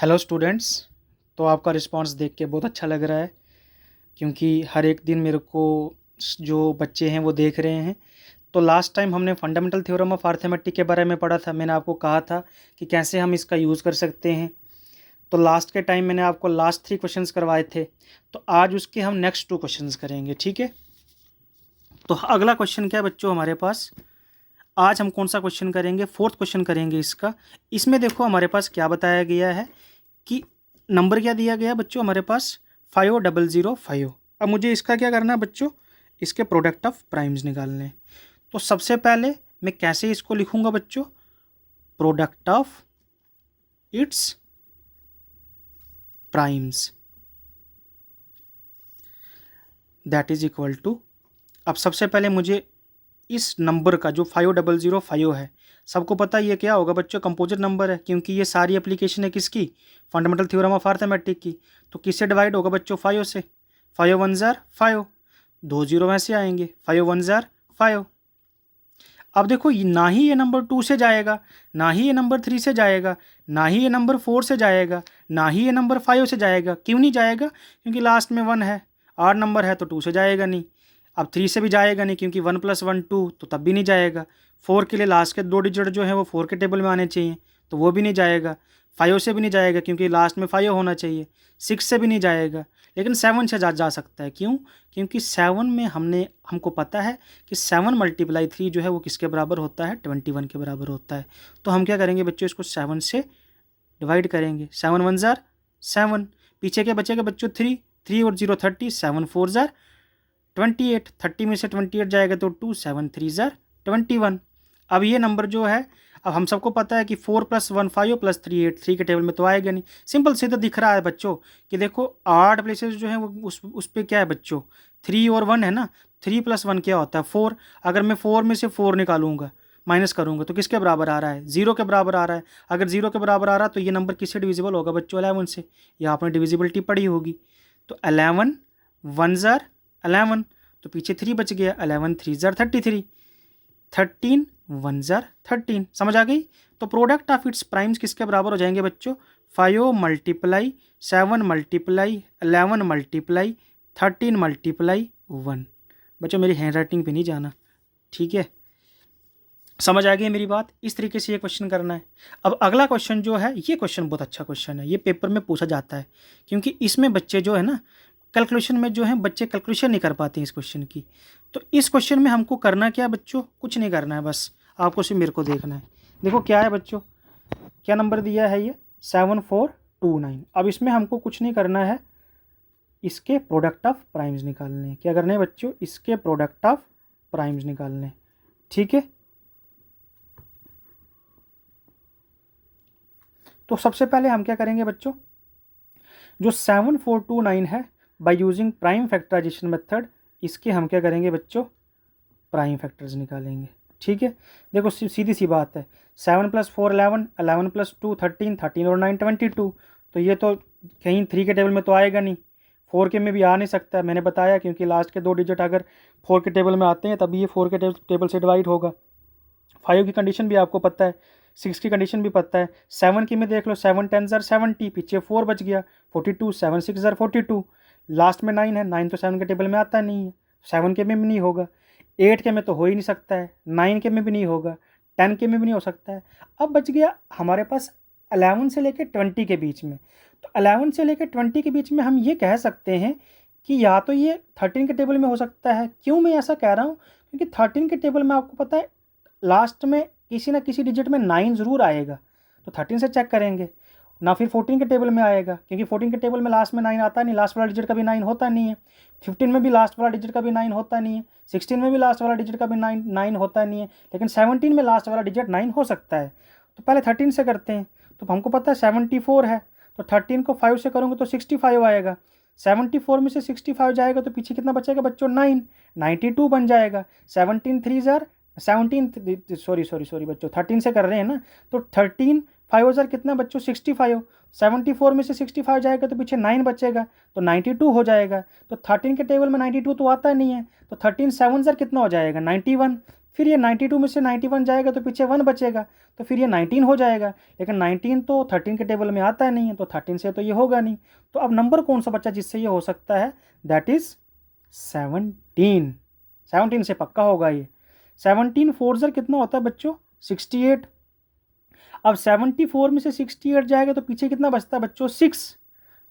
Hello students. तो आपका response देख के बहुत अच्छा लग रहा है, क्योंकि हर एक दिन मेरे को जो बच्चे हैं वो देख रहे हैं। तो लास्ट टाइम हमने फंडामेंटल थ्योरम ऑफ अर्थमेटिक के बारे में पढ़ा था। मैंने आपको कहा था कि कैसे हम इसका यूज़ कर सकते हैं। तो लास्ट के टाइम मैंने आपको लास्ट 3 क्वेश्चंस करवाए थे। तो आज उसके हम नेक्स्ट 2 क्वेश्चंस करेंगे, ठीक है। तो अगला क्वेश्चन क्या है बच्चों हमारे पास? आज हम कौन सा क्वेश्चन करेंगे? 4th क्वेश्चन करेंगे इसका। इसमें देखो हमारे पास क्या बताया गया है कि नंबर क्या दिया गया बच्चों हमारे पास 5005। अब मुझे इसका क्या करना है बच्चों? इसके प्रोडक्ट ऑफ प्राइम्स निकालने हैं। तो सबसे पहले मैं कैसे इसको लिखूंगा बच्चों? Product of its primes that is equal to. अब सबसे पहले मुझे इस नंबर का जो 5005 है, सबको पता है ये क्या होगा बच्चों? कंपोजिट नंबर है, क्योंकि ये सारी एप्लीकेशन है किसकी? फंडामेंटल थ्योरम ऑफ अर्थमेटिक की। तो किससे डिवाइड होगा बच्चों? 5 से। 5 1 जार 5, 2 जीरो में से आएंगे। 5 1 जार 5। अब देखो ना ही ये नंबर 2 से जाएगा, ना ही ये नंबर 3 से जाएगा, ना ही ये नंबर 4 से जाएगा, ना ही ये नंबर 5 से जाएगा। क्यों नहीं जाएगा? क्योंकि लास्ट में 1 है, आड नंबर है, तो 2 से जाएगा नहीं। अब 3 से भी जाएगा नहीं, क्योंकि 1 + 1 2, तो तब भी नहीं जाएगा। 4 के लिए लास्ट के 2 डिजिट जो है वो 4 के टेबल में आने चाहिए, तो वो भी नहीं जाएगा। 5 से भी नहीं जाएगा, क्योंकि लास्ट में 5 होना चाहिए। 6 से भी नहीं जाएगा, लेकिन 7 से जा सकता है। क्यों? क्योंकि 7 में हमको पता है कि 7 × 3 जो है वो किसके बराबर होता है? 21 के बराबर होता है। तो हम क्या करेंगे बच्चों? इसको 7 से डिवाइड करेंगे। 7 1 जार 7, पीछे क्या बचेगा बच्चों? 3, 3 और 0 30, 7 4 जार 28, 30 में से 28 जाएगा तो 2, 7 3 जार 21। अब ये नंबर जो है, अब हम सबको पता है कि 4 + 1 5 + 3 8, 3 के टेबल में तो आएगा नहीं। सिंपल सीधा दिख रहा है बच्चों कि देखो 8 प्लेसेस जो है वो उस पर क्या है बच्चों? 3 और 1 है ना। 3 + 1 क्या होता है? 4। अगर मैं 4 में से 4 निकालूंगा, माइनस करूंगा, तो किसके बराबर आ रहा है? 0 के बराबर आ रहा है। अगर 0 के बराबर आ रहा है तो ये नंबर किससे डिविजिबल होगा बच्चों? 11 से। या आपने डिविजिबिलिटी पढ़ी होगी। तो 11 1 जार 11, तो पीछे 3 बच गया। 11 3 जार 33, 13 1 जार 13। समझ आ गई? तो प्रोडक्ट ऑफ इट्स प्राइम्स किसके बराबर हो जाएंगे बच्चों? 5 × 7 × 11 × 13 × 1। बच्चों मेरी हैंड राइटिंग पे नहीं जाना, ठीक है। समझ आ गई मेरी बात? इस तरीके से ये क्वेश्चन करना है। अब अगला क्वेश्चन जो है, ये क्वेश्चन बहुत अच्छा क्वेश्चन है, ये पेपर में पूछा जाता है, क्योंकि इसमें बच्चे जो है ना, कैलकुलेशन में जो है बच्चे कैलकुलेशन नहीं कर पाते हैं इस क्वेश्चन की। तो इस क्वेश्चन में हमको करना क्या है बच्चों? कुछ नहीं करना है, बस आपको सिर्फ मेरे को देखना है। देखो क्या है बच्चों, क्या नंबर दिया है ये? 7429। अब इसमें हमको कुछ नहीं करना है, इसके प्रोडक्ट ऑफ प्राइम्स निकालने हैं। क्या करने हैं बच्चों? इसके प्रोडक्ट ऑफ प्राइम्स निकालने हैं, ठीक है। तो सबसे पहले हम क्या करेंगे बच्चों? जो 7429 है, by using prime factorization method, इसके हम क्या करेंगे बच्चों? प्राइम फैक्टर्स निकालेंगे, ठीक है। देखो सीधी सी बात है। 7 + 4 11, 11 + 2 13, 13 और 9 22। तो ये तो कहीं 3 के टेबल में तो आएगा नहीं, 4 के में भी आ नहीं सकता। मैंने बताया, क्योंकि लास्ट के 2 डिजिट अगर 4 के टेबल में आते हैं तभी ये 4 के टेबल से डिवाइड होगा। 5 की कंडीशन भी आपको पता है, 6 की कंडीशन भी पता है। 7 की में देख लो, 7 10 जार 70, पीछे 4 बच गया 42, 7 6 जार 42। लास्ट में 9 है, 9 तो 7 के टेबल में आता नहीं है, 7 के में भी नहीं होगा। 8 के में तो हो ही नहीं सकता है, 9 के में भी नहीं होगा, 10 के में भी नहीं हो सकता है। अब बच गया हमारे पास 11 से लेकर 20 के बीच में। तो 11 से लेकर 20 के बीच में हम ये कह सकते हैं कि या तो ये 13 के टेबल में हो सकता है। क्यों मैं ऐसा कह रहा हूँ? क्योंकि 13 के टेबल में आपको पता है लास्ट में किसी ना किसी डिजिट में 9 ज़रूर आएगा, तो 13 से चेक करेंगे ना। फिर 14 के टेबल में आएगा, क्योंकि 14 के टेबल में लास्ट में 9 आता नहीं, लास्ट वाला डिजिट का भी 9 होता नहीं है। 15 में भी लास्ट वाला डिजिट का भी 9 होता नहीं है। 16 में भी लास्ट वाला डिजिट का भी 9 होता नहीं है। लेकिन 17 में लास्ट वाला डिजिट 9 हो सकता है। तो पहले 13 से करते हैं। तो हमको पता है 74 है, तो 13 को 5 से करूँगा तो 65 आएगा। 74 में से 65 जाएगा तो पीछे कितना बचेगा बच्चों? 9, 92 बन जाएगा। 17 3 जार 17, सॉरी बच्चों, 13 से कर रहे हैं ना। तो 13 5 हज़ार कितना बच्चों? 65। 74 में से 65 जाएगा तो पीछे 9 बचेगा, तो 92 हो जाएगा। तो 13 के टेबल में 92 तो आता नहीं है, तो 13 7 हज़ार कितना हो जाएगा? 91। फिर ये 92 में से 91 जाएगा तो पीछे 1 बचेगा, तो फिर ये 19 हो जाएगा। लेकिन 19 तो 13 के टेबल में आता नहीं है, तो 13 से तो ये होगा नहीं। तो अब नंबर कौन सा बच्चा जिससे ये हो सकता है? That is 17। 17 से पक्का होगा ये। 17 4 ज़र कितना होता है बच्चों? 68। अब 74 में से 68 जाएगा तो पीछे कितना बचता है बच्चों? 6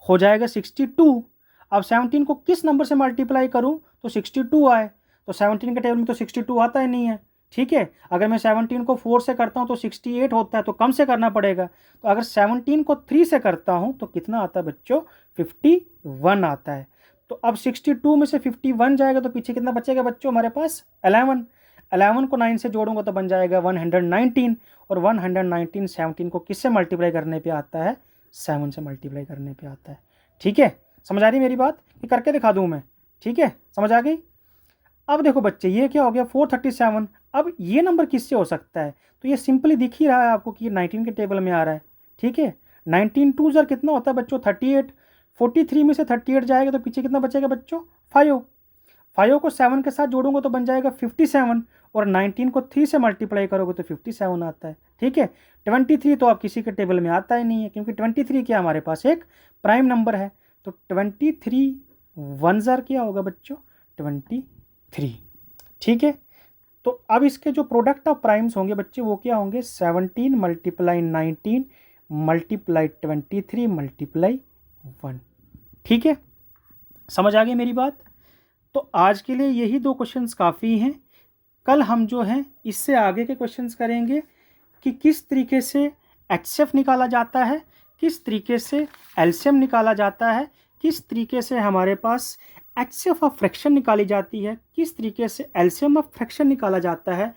हो जाएगा 62। अब 17 को किस नंबर से मल्टीप्लाई करूं तो 62 आए? तो 17 के टेबल में तो 62 आता ही नहीं है, ठीक है। अगर मैं 17 को 4 से करता हूं तो 68 होता है, तो कम से करना पड़ेगा। तो अगर 17 को 3 से करता हूं तो कितना आता है बच्चों? 51 आता है। तो अब 62 में से 51 जाएगा तो पीछे कितना बचेगा बच्चों हमारे पास? 11। 11 को 9 से जोड़ूंगा तो बन जाएगा 119। और 119 17 को किससे मल्टीप्लाई करने पे आता है? 7 से मल्टीप्लाई करने पे आता है, ठीक है। समझ आ रही मेरी बात? ये करके दिखा दूँ मैं, ठीक है, समझ आ गई? अब देखो बच्चे, ये क्या हो गया? 437। अब ये नंबर किससे हो सकता है? तो ये सिंपली दिख ही रहा है आपको कि ये 19 के टेबल में आ रहा है, ठीक है। 19 2 ज़र कितना होता है बच्चों? 38। 43 में से 38 जाएगा तो पीछे कितना बचेगा बच्चों? 5। 5 को 7 के साथ जोड़ूंगा तो बन जाएगा 57। और 19 को 3 से मल्टीप्लाई करोगे तो 57 आता है, ठीक है। 23 तो आप किसी के टेबल में आता ही नहीं है, क्योंकि 23 क्या हमारे पास एक प्राइम नंबर है। तो 23 1 ज़र क्या होगा बच्चों? 23, ठीक है। तो अब इसके जो प्रोडक्ट ऑफ प्राइम्स होंगे बच्चे वो क्या होंगे? 17 मल्टीप्लाई 19 मल्टीप्लाई 23 मल्टीप्लाई 1, ठीक है। समझ आ गई मेरी बात? तो आज के लिए यही 2 क्वेश्चंस काफ़ी हैं। कल हम जो हैं इससे आगे के क्वेश्चंस करेंगे कि किस तरीके से एचसीएफ निकाला जाता है, किस तरीके से एलसीएम निकाला जाता है, किस तरीके से हमारे पास एचसीएफ ऑफ फ्रैक्शन निकाली जाती है, किस तरीके से एलसीएम ऑफ फ्रैक्शन निकाला जाता है।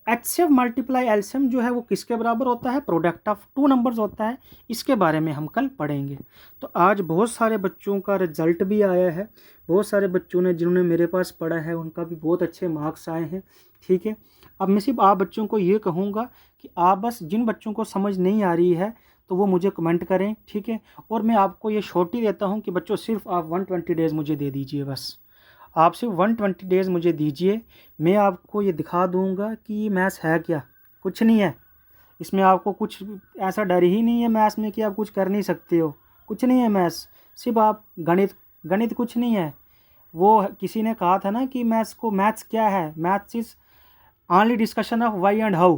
एचसीएफ मल्टीप्लाई एलसीएम जो है वो किसके बराबर होता है? प्रोडक्ट ऑफ 2 नंबर्स होता है। इसके बारे में हम कल पढ़ेंगे। तो आज बहुत सारे बच्चों का रिजल्ट भी आया है, बहुत सारे बच्चों ने जिन्होंने मेरे पास पढ़ा है उनका भी बहुत अच्छे मार्क्स आए हैं, ठीक है। अब मैं सिर्फ आप बच्चों को ये कहूँगा कि आप बस जिन बच्चों को समझ नहीं आ रही है तो वो मुझे कमेंट करें, ठीक है। और मैं आपको ये श्योरिटी देता हूँ कि बच्चों सिर्फ आप 120 डेज़ मुझे दे दीजिए, बस आप सिर्फ 120 डेज़ मुझे दीजिए। मैं आपको ये दिखा दूँगा कि ये मैथ्स है क्या। कुछ नहीं है इसमें, आपको कुछ ऐसा डर ही नहीं है मैथ्स में कि आप कुछ कर नहीं सकते हो। कुछ नहीं है मैथ्स, सिर्फ आप गणित कुछ नहीं है। वो किसी ने कहा था ना कि मैथ्स क्या है? Maths is only discussion of why and how,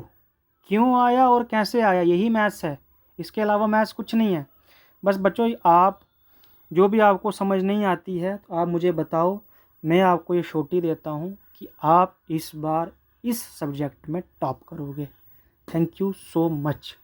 क्यों आया और कैसे आया, यही मैथ्स है। इसके अलावा मैथ्स कुछ नहीं है। बस बच्चों, आप जो भी आपको समझ नहीं आती है तो आप मुझे बताओ, मैं आपको ये श्योरिटी देता हूँ कि आप इस बार इस सब्जेक्ट में टॉप करोगे। Thank you so much.